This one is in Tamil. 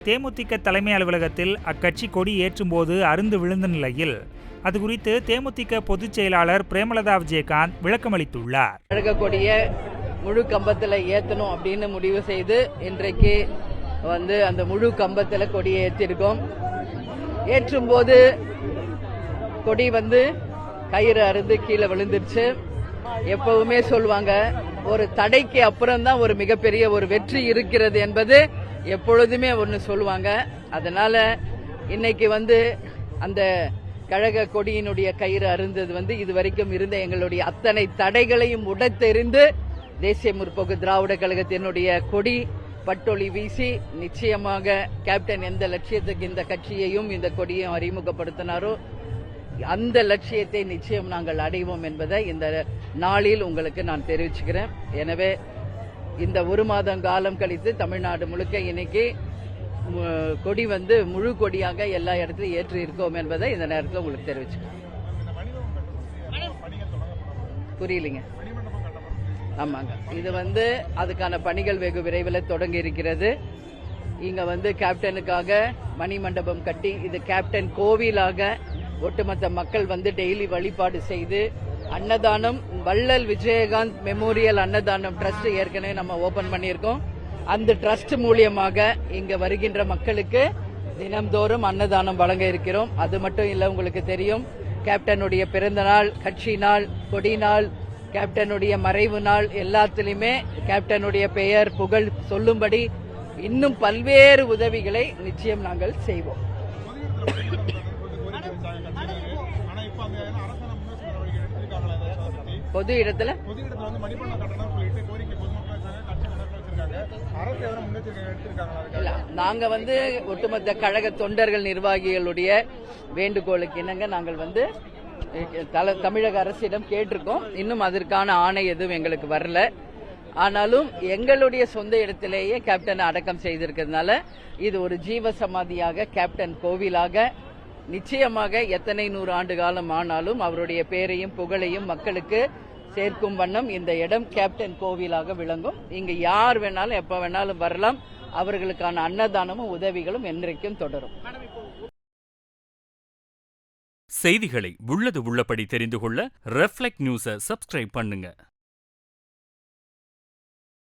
தேமுதிக தலைமை அலுவலகத்தில் அக்கட்சி கொடி ஏற்றும்போது அருந்து விழுந்த நிலையில் அது குறித்து தேமுதிக பொதுச் செயலாளர் பிரேமலதா விஜயகாந்த் விளக்கமளித்துள்ளார். கழக கொடியை முழு கம்பத்தில் ஏற்றணும் அப்படின்னு முடிவு செய்து இன்றைக்கு அந்த முழு கம்பத்தில் கொடியை ஏற்றிருக்கோம். ஏற்றும் போது கொடி கயிறு அருந்து கீழே விழுந்துருச்சு. எப்பவுமே சொல்லுவாங்க, ஒரு தடைக்கு அப்புறம் தான் ஒரு மிகப்பெரிய ஒரு வெற்றி இருக்கிறது என்பது எப்பொழுதுமே ஒன்று சொல்லுவாங்க. அதனால இன்னைக்கு அந்த கழக கொடியினுடைய கயிறு அருந்தது இதுவரைக்கும் இருந்த எங்களுடைய அத்தனை தடைகளையும் உடைத்தெறிந்து தேசிய முற்போக்கு திராவிட கழகத்தினுடைய கொடி பட்டொளி வீசி நிச்சயமாக கேப்டன் எந்த லட்சியத்துக்கு இந்த கட்சியையும் இந்த கொடியையும் அறிமுகப்படுத்தினாரோ அந்த லட்சியத்தை நிச்சயம் நாங்கள் அடைவோம் என்பதை இந்த நாளில் உங்களுக்கு நான் தெரிவிச்சுக்கிறேன். எனவே இந்த ஒரு மாதம் காலம் கழித்து தமிழ்நாடு முழுக்க இன்னைக்கு கொடி முழு கொடியாக எல்லா இடத்திலும் ஏற்றி இருக்கோம் என்பதை இந்த நேரத்தில் உங்களுக்கு தெரிவிச்சுக்கிறேன். புரியலிங்க? ஆமாங்க, இது அதுக்கான பணிகள் வெகு விரைவில் தொடங்கி இருக்கிறது. இங்க கேப்டனுக்காக மணிமண்டபம் கட்டி இது கேப்டன் கோவிலாக ஒட்டுமொத்த மக்கள் டெய்லி வழிபாடு செய்து அன்னதானம் வள்ளல் விஜயகாந்த் மெமோரியல் அன்னதானம் ட்ரஸ்ட் ஏற்கனவே நம்ம ஓபன் பண்ணியிருக்கோம். அந்த ட்ரஸ்ட் மூலியமாக இங்க வருகின்ற மக்களுக்கு தினம்தோறும் அன்னதானம் வழங்க இருக்கிறோம். அது மட்டும் இல்ல, உங்களுக்கு தெரியும், கேப்டனுடைய பிறந்த நாள், கட்சி நாள், கொடி நாள், கேப்டனுடைய மறைவு நாள் எல்லாத்திலுமே கேப்டனுடைய பெயர் புகழ் சொல்லும்படி இன்னும் பல்வேறு உதவிகளை நிச்சயம் நாங்கள் செய்வோம். பொது இடத்துல நாங்க ஒட்டுமொத்த கழக தொண்டர்கள் நிர்வாகிகளுடைய வேண்டுகோளுக்கு இணங்க நாங்கள் தமிழக அரசிடம் கேட்டிருக்கோம். இன்னும் அதற்கான ஆணை எதுவும் எங்களுக்கு வரல. ஆனாலும் எங்களுடைய சொந்த இடத்திலேயே கேப்டன் அடக்கம் செய்திருக்கிறதுனால இது ஒரு ஜீவ சமாதியாக கேப்டன் கோவிலாக நிச்சயமாக எத்தனை 100 ஆண்டு காலம் ஆனாலும் அவருடைய பேரையும் புகழையும் மக்களுக்கு சேர்க்கும் வண்ணம் இந்த இடம் கேப்டன் கோவிலாக விளங்கும். இங்கு யார் வேணாலும் எப்ப வேணாலும் வரலாம். அவர்களுக்கான அன்னதானமும் உதவிகளும் என்றைக்கும் தொடரும். செய்திகளை உள்ளது உள்ளபடி தெரிந்து கொள்ள ரெஃப்ளெக்ட் நியூஸை சப்ஸ்கிரைப் பண்ணுங்க.